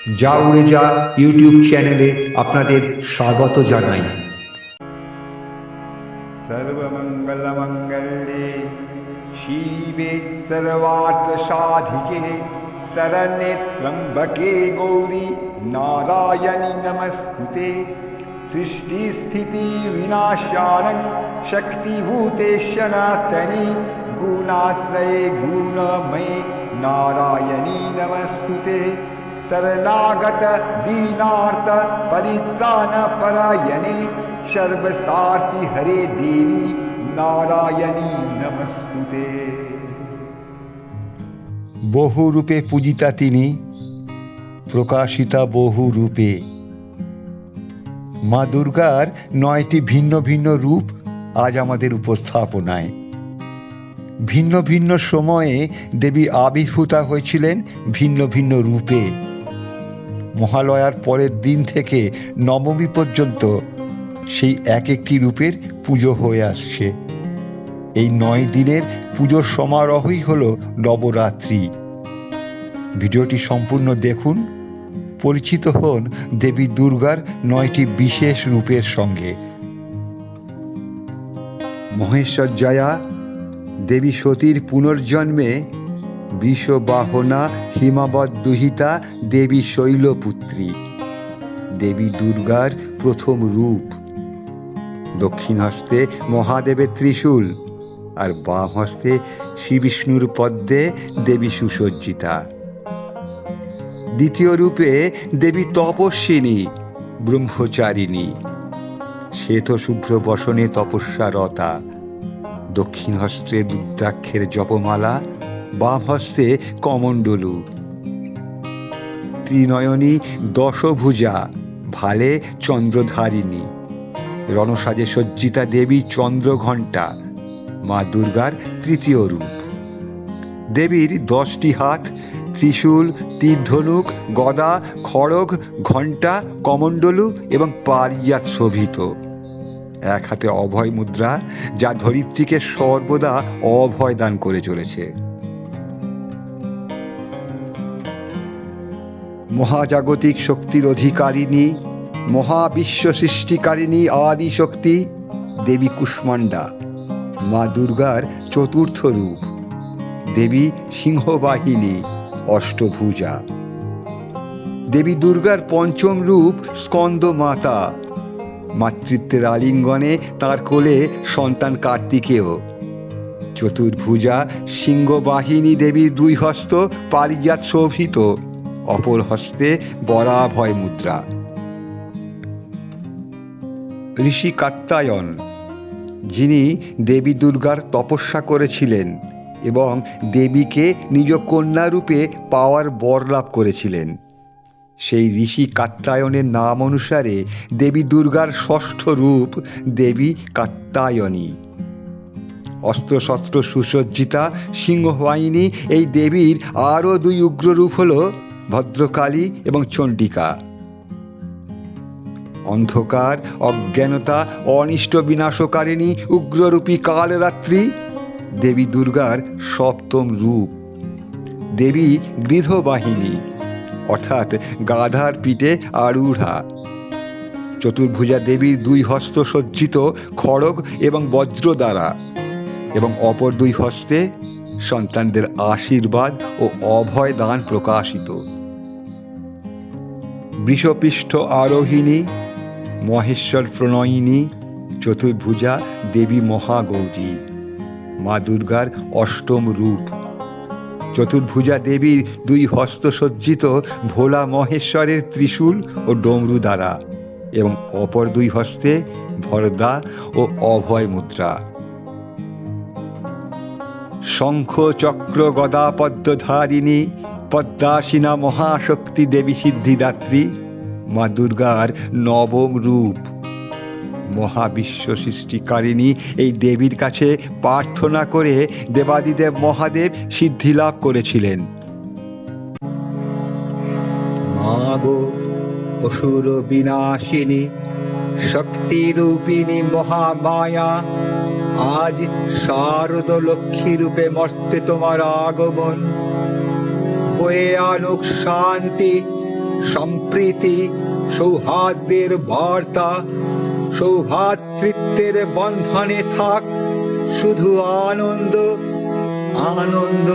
যা উড়ে যা ইউটিউব চ্যানেলে আপনাদের স্বাগত জানাই। सर्वमंगलमंगल्ये शिवे सर्वार्थसाधिके शरण्ये त्र्यंबके गौरी नारायणि नमस्तुते। सृष्टिस्थिति विनाशानं शक्तिभूते सनातने गुणाश्रये गुणमये नारायणि नमस्तुते। शरणागत दीनार्थ परित्राण परायणे सर्वसार्थी हरे देवी नारायणी नमस्तुते। বহু রূপে পূজিতা তিনি, প্রকাশিতা বহু রূপে। মা দুর্গার 9টি ভিন্ন ভিন্ন রূপ আজ আমাদের উপস্থাপনায়। ভিন্ন ভিন্ন সময়ে দেবী আবির্ভূতা হয়েছিলেন ভিন্ন ভিন্ন রূপে। মহালয়ার পরের দিন থেকে নবমী পর্যন্ত সেই এক একটি রূপের পুজো হয়ে আসছে। এই 9 দিনের পুজোর সমারোহই হল নবরাত্রি। ভিডিওটি সম্পূর্ণ দেখুন, পরিচিত হন দেবী দুর্গার 9টি বিশেষ রূপের সঙ্গে। মহেশ্বরজয়া দেবী সতীর পুনর্জন্মে বিষবাহনা হিমাবৎ দুহিতা দেবী শৈলপুত্রী। দেবী দুর্গার প্রথম রূপ। দক্ষিণ হস্তে মহাদেবের ত্রিশূল আর বাম হস্তে শ্রীবিষ্ণুর পদ্মে দেবী সুসজ্জিতা। দ্বিতীয় রূপে দেবী তপস্বিনী ব্রহ্মচারিণী, শ্বেত শুভ্র বসনে তপস্যারতা। দক্ষিণ হস্তে রুদ্রাক্ষের জপমালা, বাম হস্তে কমণ্ডলু। ত্রিনয়নী দশভুজা ভালে চন্দ্রধারিণী, রণসাজে সজ্জিতা দেবী চন্দ্রঘণ্টা, মা দুর্গার তৃতীয় রূপ। দেবীর 10টি হাত, ত্রিশূল, তীরধনুক, গদা, খড়গ, ঘণ্টা, কমণ্ডলু এবং পারিজাত শোভিত। এক হাতে অভয় মুদ্রা, যা ধরিত্রীকে সর্বদা অভয় দান করে চলেছে। মহাজাগতিক শক্তির অধিকারিণী, মহাবিশ্ব সৃষ্টিকারিণী আদি শক্তি দেবী কুষ্মাণ্ডা, মা দুর্গার চতুর্থ রূপ। দেবী সিংহবাহিনী অষ্টভুজা। দেবী দুর্গার পঞ্চম রূপ স্কন্দ মাতা, মাতৃত্বের আলিঙ্গনে তার কোলে সন্তান কার্তিকেয়। চতুর্ভুজা সিংহবাহিনী দেবীর 2 হস্ত পারিজাত শোভিত, অপর হস্তে বরাভয় মুদ্রা। ঋষি কাত্যায়ন, যিনি দেবী দুর্গার তপস্যা করেছিলেন এবং দেবীকে নিজ কন্যা রূপে পাওয়ার বর লাভ করেছিলেন, সেই ঋষি কাত্যায়নের নাম অনুসারে দেবী দুর্গার 6ষ্ঠ রূপ দেবী কাত্যায়নী। অস্ত্রশস্ত্র সুসজ্জিতা সিংহবাহিনী এই দেবীর আরও 2 উগ্র রূপ হল ভদ্রকালী এবং চণ্ডিকা। অন্ধকার, অজ্ঞানতা, অনিষ্ট বিনাশকারিণী উগ্ররূপী কালরাত্রি দেবী দুর্গার 7ম রূপ। দেবী গৃধবাহিনী অর্থাৎ গাধার পিঠে আরূঢ়া। চতুর্ভুজা দেবীর 2 হস্ত সজ্জিত খড়গ এবং বজ্র দ্বারা, এবং অপর 2 হস্তে সন্তানদের আশীর্বাদ ও অভয় দান প্রকাশিত। বৃষপৃষ্ঠ আরোহিণী, মহেশ্বর প্রণয়িনী চতুর্ভুজা দেবী মহাগৌরী, মা দুর্গার 8ম রূপ। চতুর্ভুজা দেবীর 2 হস্ত সজ্জিত ভোলা মহেশ্বরের ত্রিশূল ও ডমরু দ্বারা, এবং অপর 2 হস্তে ভরদা ও অভয় মুদ্রা। শঙ্খ চক্র গদা পদ্মধারিণী পদ্মাসীনা মহাশক্তি দেবী সিদ্ধিদাত্রী, মা দুর্গার 9ম রূপ। মহাবিশ্ব সৃষ্টিকারিণী এই দেবীর কাছে প্রার্থনা করে দেবাদিদেব মহাদেব সিদ্ধি লাভ করেছিলেন। মাগো অসুর বিনাশিনী শক্তিরূপিণী মহামায়া, আজ শারদ লক্ষ্মী রূপে মর্তে তোমার আগমন। বয়ে আনুক শান্তি সম্প্রীতি, সৌহার্দ্যের বার্তা, সৌভ্রাতৃত্বের বন্ধনে থাক শুধু আনন্দ, আনন্দ,